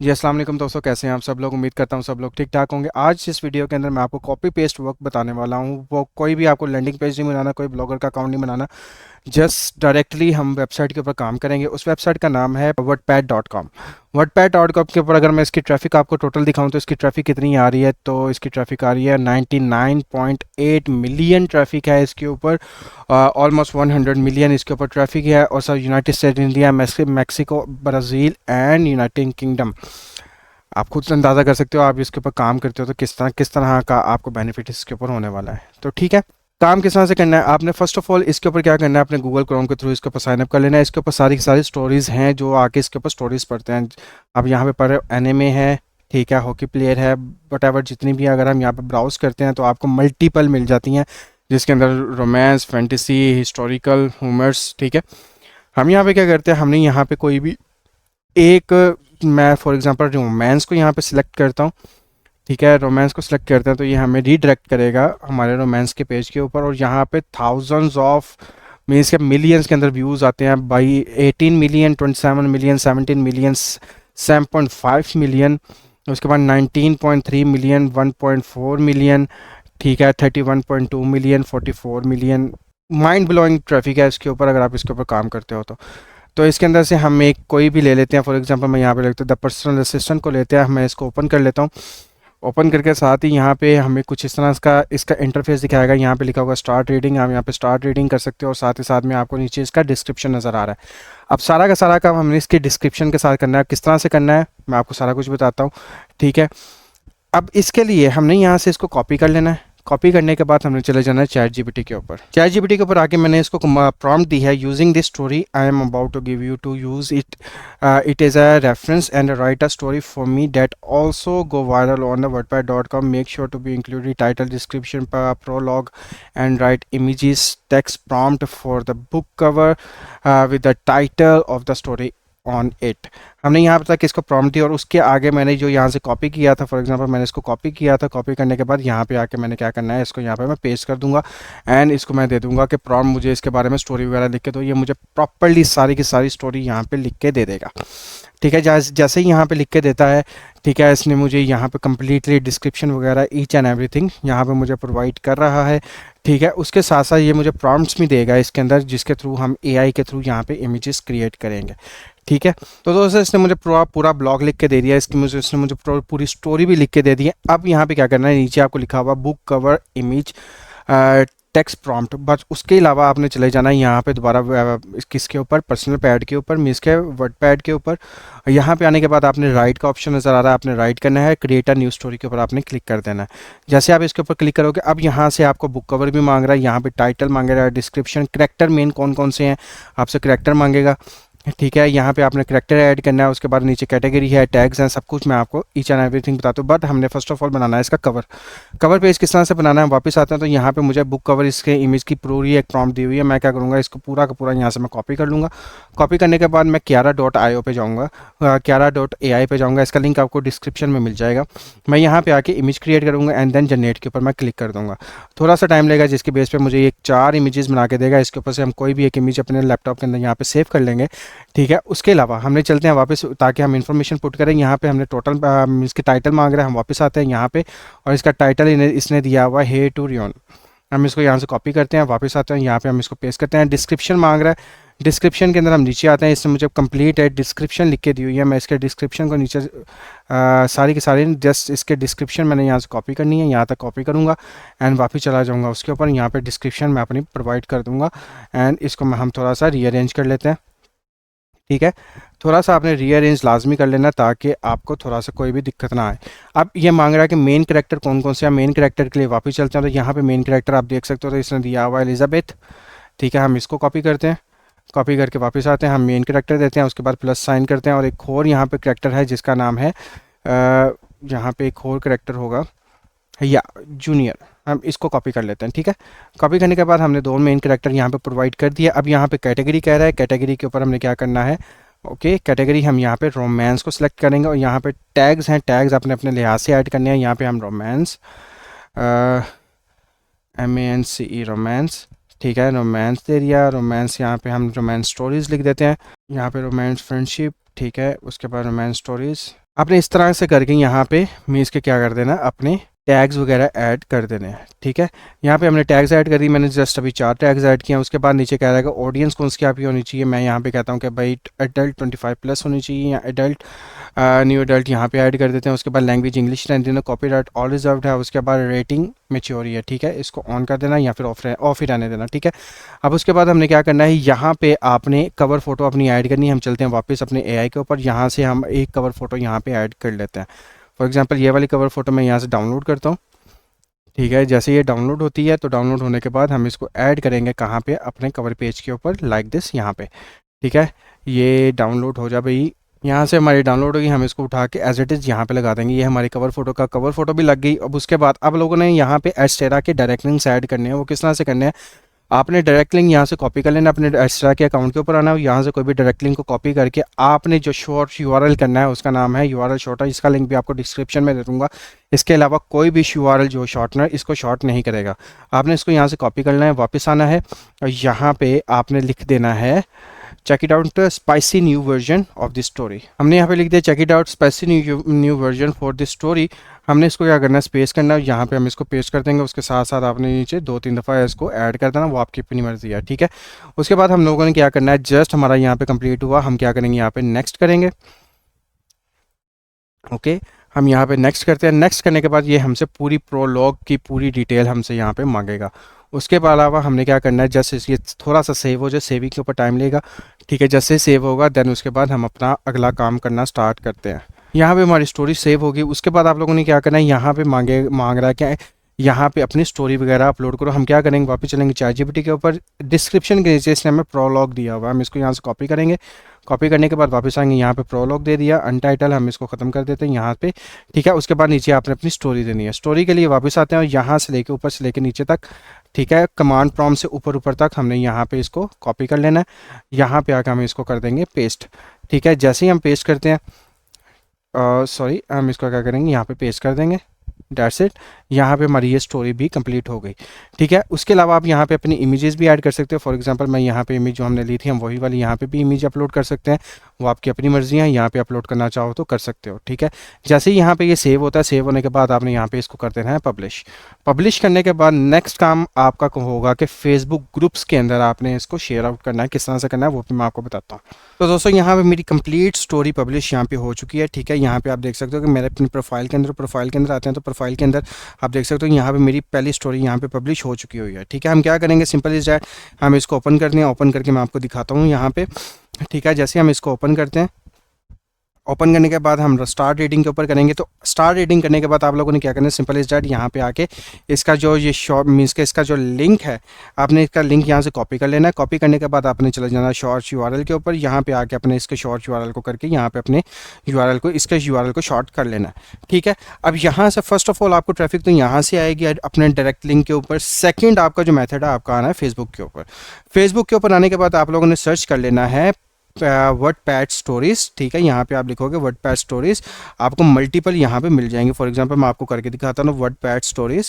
जी अस्सलाम वालेकुम दोस्तों, कैसे हैं आप सब लोग। उम्मीद करता हूँ सब लोग ठीक ठाक होंगे। आज इस वीडियो के अंदर मैं आपको कॉपी पेस्ट वर्क बताने वाला हूँ। वो कोई भी आपको लैंडिंग पेज नहीं बनाना, कोई ब्लॉगर का अकाउंट नहीं बनाना। जस्ट डायरेक्टली हम वेबसाइट के ऊपर काम करेंगे। उस वेबसाइट का नाम है wordpad.com। wordpad.com के ऊपर अगर मैं इसकी ट्रैफिक आपको टोटल दिखाऊं तो इसकी ट्रैफिक कितनी आ रही है, तो इसकी ट्रैफिक आ रही है 99.8 मिलियन ट्रैफिक है इसके ऊपर। ऑलमोस्ट 100 मिलियन इसके ऊपर ट्रैफिक है। और सब United state, India, Mexico, Brazil and United kingdom. आप खुद से अंदाज़ा कर सकते हो, आप इसके ऊपर काम करते हो तो किस तरह का आपको बेनिफिट इसके ऊपर होने वाला है। तो ठीक है, काम किस तरह से करना है। आपने फर्स्ट ऑफ ऑल इसके ऊपर क्या करना है, अपने गूगल क्रोम के थ्रू इसके ऊपर साइन अप कर लेना है। इसके ऊपर सारी की सारी स्टोरीज़ हैं जो आके इसके ऊपर स्टोरीज़ पढ़ते हैं। अब यहाँ पे पढ़ रहे हो एनिमे है, ठीक है, हॉकी प्लेयर है, वट एवर जितनी भी, अगर हम यहाँ पे ब्राउज करते हैं तो आपको मल्टीपल मिल जाती हैं, जिसके अंदर रोमांस, फैंटेसी, हिस्टोरिकल, ह्यूमर्स। ठीक है, हम यहाँ पे क्या करते हैं, हमने यहाँ पे कोई भी एक, मैं फॉर एग्जांपल रोमांस को यहाँ पे सिलेक्ट करता हूँ। ठीक है, रोमांस को सिलेक्ट करते हैं तो ये हमें रीडायरेक्ट करेगा हमारे रोमांस के पेज के ऊपर। और यहाँ पे थाउजेंड्स ऑफ, मीन्स के मिलियंस के अंदर व्यूज़ आते हैं भाई। 18 मिलियन, 27 मिलियन, 17 मिलियन, 7.5 मिलियन, उसके बाद 19.3 मिलियन, 1.4 मिलियन, ठीक है, 31.2 million, 44 million. Mind blowing traffic है इसके ऊपर अगर आप इसके ऊपर काम करते हो तो इसके अंदर से हम एक कोई भी ले लेते हैं। फॉर एग्जांपल मैं यहाँ पे लिखता हूँ द पर्सनल असिस्टेंट को लेते हैं, मैं इसको ओपन कर लेता हूँ। ओपन करके साथ ही यहाँ पे हमें कुछ इस तरह इसका इंटरफेस दिखाएगा। यहाँ पे लिखा होगा स्टार्ट रीडिंग, आप यहाँ पे स्टार्ट रीडिंग कर सकते हो और साथ ही साथ में आपको नीचे इसका डिस्क्रिप्शन नज़र आ रहा है। अब सारा का सारा काम हमने इसके डिस्क्रिप्शन के साथ करना है। किस तरह से करना है मैं आपको सारा कुछ बताता हूँ। ठीक है, अब इसके लिए हमने यहाँ से इसको कॉपी कर लेना है। कॉपी करने के बाद हमने चले जाना है चैट जीपीटी के ऊपर। चैट जीपीटी के ऊपर आके मैंने इसको प्रॉम्प्ट दी है, using this story I am about to give you to use it, it is a reference and write a story for me that also go viral on the wordpad.com, make sure to be included title, description, prologue and write images, text prompt for the book cover with the title of the story on it. हमने यहाँ तक इसको prompt दिया और उसके आगे मैंने जो यहाँ से कॉपी किया था, फॉर एग्जांपल मैंने इसको कॉपी किया था। कॉपी करने के बाद यहाँ पे आके मैंने क्या करना है, इसको यहाँ पे मैं पेस्ट कर दूंगा एंड इसको मैं दे दूंगा कि प्रॉम्प्ट मुझे इसके बारे में स्टोरी वगैरह लिख के दो। ये मुझे प्रॉपरली सारी की सारी स्टोरी यहाँ पे लिख के दे देगा। ठीक है, जैसे ही यहाँ पे लिख के देता है, ठीक है, इसने मुझे यहाँ पे कम्प्लीटली डिस्क्रिप्शन वगैरह ईच एंड एवरीथिंग यहाँ पे मुझे प्रोवाइड कर रहा है। ठीक है, उसके साथ साथ ये मुझे प्रॉम्प्ट्स भी देगा इसके अंदर, जिसके थ्रू हम एआई के थ्रू यहाँ पे इमेजेस क्रिएट करेंगे। ठीक है, तो दोस्तों इसने मुझे पूरा पूरा ब्लॉग लिख के दे दिया, इसने मुझे पूरी स्टोरी भी लिख के दे दी है। अब यहाँ पे क्या करना है, नीचे आपको लिखा हुआ book cover image text prompt, बस उसके अलावा आपने चले जाना है यहाँ पे दोबारा किसके ऊपर, पर्सनल पैड के ऊपर, मीन्स के वर्ड पैड के ऊपर। यहाँ पे आने के बाद आपने राइट का ऑप्शन नज़र आ रहा है, आपने राइट करना है, क्रिएट अ न्यू स्टोरी के ऊपर आपने क्लिक कर देना है। जैसे आप इसके ऊपर क्लिक करोगे, अब यहाँ से आपको बुक कवर भी मांग रहा है, यहाँ पे टाइटल मांगेगा, डिस्क्रिप्शन, करेक्टर मेन कौन कौन से हैं आपसे करेक्टर मांगेगा। ठीक है, यहाँ पे आपने करेक्टर ऐड करना है, उसके बाद नीचे कैटेगरी है, टैग्स हैं, सब कुछ मैं आपको ईच एंड एवरीथिंग बताता हूँ। बट हमने फर्स्ट ऑफ ऑल बनाना है इसका कवर। कवर पेज किस तरह से बनाना है, वापस आते हैं तो यहाँ पे मुझे बुक कवर इसके इमेज की पूरी एक प्रॉम्प्ट दी हुई है। मैं क्या करूँगा, इसको पूरा का पूरा यहाँ से मैं कॉपी कर लूँगा। कॉपी करने के बाद मैं Kiara.io पे जाऊँगा, Kiara.ai पे जाऊँगा, इसका लिंक आपको डिस्क्रिप्शन में मिल जाएगा। मैं यहाँ पे आके इमेज क्रिएट करूँगा एंड देन जनरेट के ऊपर मैं क्लिक कर दूँगा। थोड़ा सा टाइम लगेगा, जिसके बेस पे मुझे एक 4 इमेजेस बना के देगा। इसके ऊपर से हम कोई भी एक इमेज अपने लैपटॉप के अंदर यहाँ पे सेव कर लेंगे। ठीक है, उसके अलावा हमने चलते हैं वापस, ताकि हम इन्फॉर्मेशन पुट करें। यहाँ पे हमने टोटल इसके टाइटल मांग रहे हैं, हम वापस आते हैं यहाँ पे और इसका टाइटल इसने दिया हुआ हे टू रियन। हम इसको यहाँ से कॉपी करते हैं, वापस आते हैं यहाँ पे हम इसको पेस्ट करते हैं। डिस्क्रिप्शन मांग रहा है, डिस्क्रिप्शन के अंदर हम नीचे आते हैं, इसने मुझे कंप्लीट है डिस्क्रिप्शन लिख के दी हुई है। मैं इसके डिस्क्रिप्शन को नीचे सारी की सारी जस्ट इसके डिस्क्रिप्शन मैंने यहाँ से कॉपी करनी है, यहाँ तक कॉपी करूँगा एंड वापस चला जाऊँगा उसके ऊपर। यहाँ पे डिस्क्रिप्शन मैं अपनी प्रोवाइड कर दूँगा एंड इसको हम थोड़ा सा रीअरेंज कर लेते हैं। ठीक है, थोड़ा सा आपने रीअरेंज लाजमी कर लेना ताकि आपको थोड़ा सा कोई भी दिक्कत ना आए। अब ये मांग रहा है कि मेन कैरेक्टर कौन कौन से हैं। मेन कैरेक्टर के लिए वापस चलते हैं तो यहाँ पे मेन कैरेक्टर आप देख सकते हो, तो इसने दिया हुआ है एलिजाबेथ। ठीक है, हम इसको कॉपी करते हैं, कॉपी करके वापस आते हैं, हम मेन कैरेक्टर देते हैं, उसके बाद प्लस साइन करते हैं और एक और यहाँ पे कैरेक्टर है जिसका नाम है यहाँ पे एक और कैरेक्टर होगा या जूनियर, हम इसको कॉपी कर लेते हैं। ठीक है, कॉपी करने के बाद हमने दो मेन कैरेक्टर यहाँ पे प्रोवाइड कर दिया। अब यहाँ पे कैटेगरी कह रहा है, कैटेगरी के ऊपर हमने क्या करना है, ओके, कैटेगरी हम यहाँ पे रोमांस को सिलेक्ट करेंगे और यहाँ पे टैग्स हैं, टैग्स अपने अपने लिहाज से ऐड करने हैं। यहाँ पे हम रोमांस, MANCE रोमांस, ठीक है, रोमांस दे दिया। रोमांस यहाँ पे हम रोमांस स्टोरीज़ लिख देते हैं, यहाँ पे रोमांस फ्रेंडशिप, ठीक है, उसके बाद रोमांस स्टोरीज़, आपने इस तरह से करके यहाँ पे मीन्स के क्या कर देना, अपने टैग्स वगैरह ऐड कर देने हैं। ठीक है, यहाँ पे हमने टैग्स ऐड कर दी, मैंने जस्ट अभी 4 टैग्स ऐड किए हैं। उसके बाद नीचे कह रहा है कि ऑडियंस कौन सी आपकी होनी चाहिए। मैं यहाँ पे कहता हूँ कि भाई एडल्ट 25+ होनी चाहिए, या एडल्ट न्यू एडल्ट यहाँ पे ऐड कर देते हैं। उसके बाद लैंग्वेज इंग्लिश रहने देना, कॉपीराइट ऑल रिजर्व्ड है। उसके बाद रेटिंग मैच्योर है। ठीक है, इसको ऑन कर देना या फिर ऑफ ही रहने देना। ठीक है, अब उसके बाद हमने क्या करना है, यहाँ पे आपने कवर फोटो अपनी ऐड करनी है। हम चलते हैं वापस अपने एआई के ऊपर, यहाँ से हम एक कवर फोटो यहाँ पे ऐड कर लेते हैं। फॉर एग्जांपल ये वाली कवर फोटो मैं यहाँ से डाउनलोड करता हूँ। ठीक है, जैसे ये डाउनलोड होती है तो डाउनलोड होने के बाद हम इसको ऐड करेंगे कहाँ पे, अपने कवर पेज के ऊपर, लाइक दिस यहाँ पे। ठीक है, ये डाउनलोड हो जा भाई, यहाँ से हमारी डाउनलोड होगी। हम इसको उठा के एज इट इज़ यहाँ पे लगा देंगे। ये हमारी कवर फोटो का कवर फोटो भी लग गई। अब उसके बाद अब लोगों ने यहाँ पे एस्टेरा के डायरेक्ट लिंक्स ऐड करने हैं। वो किस तरह से करने हैं, आपने डायरेक्ट लिंक यहाँ से कॉपी कर लेना, अपने एक्स्ट्रा के अकाउंट के ऊपर आना है। यहाँ से कोई भी डायरेक्ट लिंक को कॉपी करके आपने जो शॉर्ट यूआरएल करना है, उसका नाम है यूआरएल शॉर्टर। इसका लिंक भी आपको डिस्क्रिप्शन में दे दूँगा। इसके अलावा कोई भी यूआरएल जो शॉर्टनर इसको शॉर्ट नहीं करेगा। आपने इसको यहाँ से कॉपी करना है, वापस आना है और यहाँ पे आपने लिख देना है check it out spicy new version of this story. हमने यहाँ पे लिख दिया check it out spicy new version for this story. हमने इसको क्या करना है, स्पेस करना है। यहाँ पे हम इसको पेस्ट कर देंगे। उसके साथ साथ आपने नीचे 2-3 दफ़ा इसको ऐड कर देना, वो आपकी अपनी मर्जी है। ठीक है, उसके बाद हम लोगों ने क्या करना है, जस्ट हमारा यहाँ पे कंप्लीट हुआ, हम क्या करेंगे, यहाँ पे नेक्स्ट करेंगे। ओके, हम यहाँ पे नेक्स्ट करते हैं। नेक्स्ट करने के बाद ये हमसे पूरी प्रोलॉग की पूरी डिटेल हमसे यहाँ पे मांगेगा। उसके अलावा हमने क्या करना है, जैसे ये थोड़ा सा सेव हो जाए, सेविंग के ऊपर टाइम लेगा। ठीक है, जैसे सेव होगा देन उसके बाद हम अपना अगला काम करना स्टार्ट करते हैं। यहाँ पे हमारी स्टोरी सेव होगी। उसके बाद आप लोगों ने क्या करना है, यहाँ पे मांग रहा है क्या है, यहाँ पे अपनी स्टोरी वगैरह अपलोड करो। हम क्या करेंगे, वापस चलेंगे ChatGPT के ऊपर। डिस्क्रिप्शन के नीचे इसने हमें प्रोलॉग दिया हुआ है, हम इसको यहाँ से कॉपी करेंगे। कॉपी करने के बाद वापस आएंगे, यहाँ पे प्रोलॉग दे दिया, अनटाइटल, हम इसको ख़त्म कर देते हैं यहाँ पे। ठीक है, उसके बाद नीचे आपने अपनी स्टोरी देनी है। स्टोरी के लिए वापस आते हैं और यहाँ से लेके ऊपर से लेके नीचे तक, ठीक है, कमांड प्रॉम्प्ट से ऊपर ऊपर तक हमने यहाँ पे इसको कॉपी कर लेना है। यहाँ पे आकर हम इसको कर देंगे पेस्ट। ठीक है, जैसे ही हम पेस्ट करते हैं, सॉरी, हम इसको क्या करेंगे, यहाँ पे पेस्ट कर देंगे। डेट्स इट, यहाँ पे हमारी ये स्टोरी भी कंप्लीट हो गई। ठीक है, उसके अलावा आप यहाँ पे अपनी इमेजेस भी ऐड कर सकते हो। फॉर एग्जांपल मैं यहाँ पे इमेज जो हमने ली थी, हम वही वाली यहाँ पे भी इमेज अपलोड कर सकते हैं। वो आपकी अपनी मर्जी है, यहाँ पे अपलोड करना चाहो तो कर सकते हो। ठीक है, जैसे ही यहाँ पे ये सेव होता है, सेव होने के बाद आपने यहाँ पे इसको कर देना है पब्लिश। पब्लिश करने के बाद नेक्स्ट काम आपका होगा कि फेसबुक ग्रुप्स के अंदर आपने इसको शेयर आउट करना है। किस तरह से करना है वो भी मैं आपको बताता हूँ। तो दोस्तों, यहाँ पे मेरी कंप्लीट स्टोरी पब्लिश यहाँ पे हो चुकी है। ठीक है, यहाँ पे आप देख सकते हो कि मेरे अपनी प्रोफाइल के अंदर आते हैं तो प्रोफाइल के अंदर आप देख सकते हो यहाँ पे मेरी पहली स्टोरी यहाँ पे पब्लिश हो चुकी हुई है। ठीक है, हम क्या करेंगे, सिंपल इज दैट, हम इसको ओपन करते हैं। ओपन करके मैं आपको दिखाता हूँ यहाँ पे। ठीक है, जैसे हम इसको ओपन करते हैं, ओपन करने के बाद हम स्टार्ट रीडिंग के ऊपर करेंगे। तो स्टार्ट रीडिंग करने के बाद आप लोगों ने क्या करना है, सिंपल इज दैट, यहाँ पे आके इसका जो ये शॉर्ट मीन्स के इसका जो लिंक है, आपने इसका लिंक यहाँ से कॉपी कर लेना है। कॉपी करने के बाद आपने चले जाना शॉर्ट यूआरएल के ऊपर। यहाँ पे आके अपने इसके शॉर्ट यूआरएल को करके यहाँ पे अपने यूआरएल को, इसके यूआरएल को शॉर्ट कर लेना है। ठीक है, अब यहाँ से फर्स्ट ऑफ ऑल आपको ट्रैफिक तो यहाँ से आएगी अपने डायरेक्ट लिंक के ऊपर। सेकेंड आपका जो मेथड है आपका आना है फेसबुक के ऊपर। फेसबुक के ऊपर आने के बाद आप लोगों ने सर्च कर लेना है वर्डपैड स्टोरीज। ठीक है, यहाँ पे आप लिखोगे वर्डपैड स्टोरीज, आपको मल्टीपल यहाँ पे मिल जाएंगे। फॉर एग्जांपल मैं आपको करके दिखाता हूँ वर्डपैड स्टोरीज।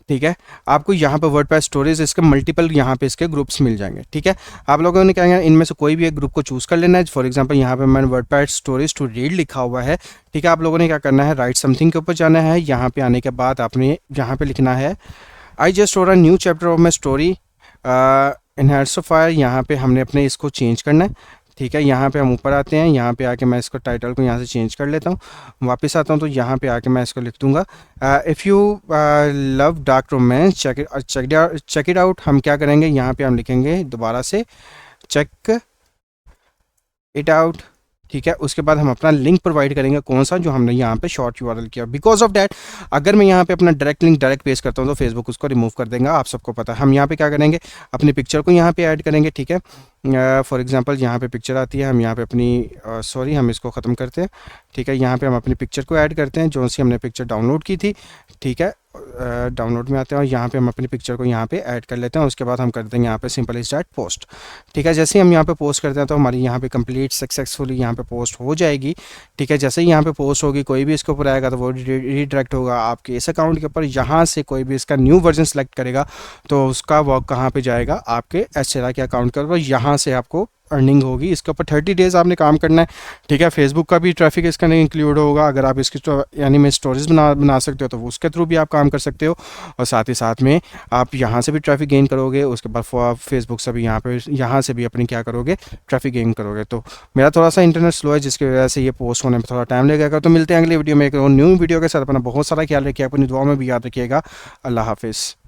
ठीक है, आपको यहाँ पे वर्डपैड स्टोरीज इसके मल्टीपल यहाँ पे इसके ग्रुप्स मिल जाएंगे। ठीक है, आप लोगों ने क्या है, इनमें से कोई भी एक ग्रुप को चूज कर लेना है। फॉर एग्जांपल यहाँ पे मैंने वर्डपैड स्टोरीज टू रीड लिखा हुआ है। ठीक है, आप लोगों ने क्या करना है, राइट समथिंग के ऊपर जाना है। यहाँ पे आने के बाद आपने यहाँ पे लिखना है I just wrote a new chapter of my story in heads of fire. यहाँ पे हमने अपने इसको चेंज करना है। ठीक है, यहाँ पे हम ऊपर आते हैं, यहाँ पे आके मैं इसको टाइटल को यहाँ से चेंज कर लेता हूँ। वापस आता हूँ तो यहाँ पे आके मैं इसको लिख दूँगा if you love dark romance check it out. हम क्या करेंगे, यहाँ पे हम लिखेंगे दोबारा से चेक इट आउट। ठीक है, उसके बाद हम अपना लिंक प्रोवाइड करेंगे, कौन सा, जो हमने यहाँ पे शॉर्ट यूआरएल किया। बिकॉज ऑफ डैट अगर मैं यहाँ पे अपना डायरेक्ट लिंक डायरेक्ट पेस्ट करता हूँ तो फेसबुक उसको रिमूव कर देगा, आप सबको पता है। हम यहाँ पे क्या करेंगे, अपनी पिक्चर को यहाँ पे ऐड करेंगे। ठीक है, फॉर एग्जांपल यहाँ पे पिक्चर आती है, हम यहाँ पे अपनी सॉरी हम इसको ख़त्म करते हैं। ठीक है, यहाँ पे हम अपनी पिक्चर को ऐड करते हैं, जो सी हमने पिक्चर डाउनलोड की थी। ठीक है, डाउनलोड में आते हैं और यहाँ पे हम अपनी पिक्चर को यहाँ पे ऐड कर लेते हैं। उसके बाद हम कर देंगे यहाँ पे सिंपल इज दैट पोस्ट। ठीक है, जैसे ही हम यहाँ पे पोस्ट करते हैं तो हमारी यहाँ पे कंप्लीट सक्सेसफुली यहाँ पे पोस्ट हो जाएगी। ठीक है, जैसे ही यहाँ पे पोस्ट होगी, कोई भी इसके ऊपर आएगा तो वो रीडायरेक्ट होगा आपके इस अकाउंट के ऊपर। यहाँ से कोई भी इसका न्यू वर्जन सेलेक्ट करेगा तो उसका वो कहाँ पे जाएगा, आपके एस्टेरा के अकाउंट के ऊपर। यहाँ से आपको अर्निंग होगी। इसके ऊपर 30 डेज़ आपने काम करना है, ठीक है। फेसबुक का भी ट्रैफिक इसके अंदर इंक्लूड होगा, अगर आप इसकी यानी में स्टोरीज बना सकते हो तो वो उसके थ्रू भी आप काम कर सकते हो, और साथ ही साथ में आप यहाँ से भी ट्रैफिक गेन करोगे, उसके बाद फेसबुक से भी यहाँ से भी अपनी क्या करोगे, ट्रैफिक गेन करोगे। तो मेरा थोड़ा सा इंटरनेट स्लो है जिसकी वजह से ये पोस्ट होने में थोड़ा टाइम लगेगा। तो मिलते हैं अगली वीडियो में एक न्यू वीडियो के साथ। अपना बहुत सारा ख्याल रखिए, अपनी दुआ में भी याद रखिएगा। अल्लाह हाफिज़।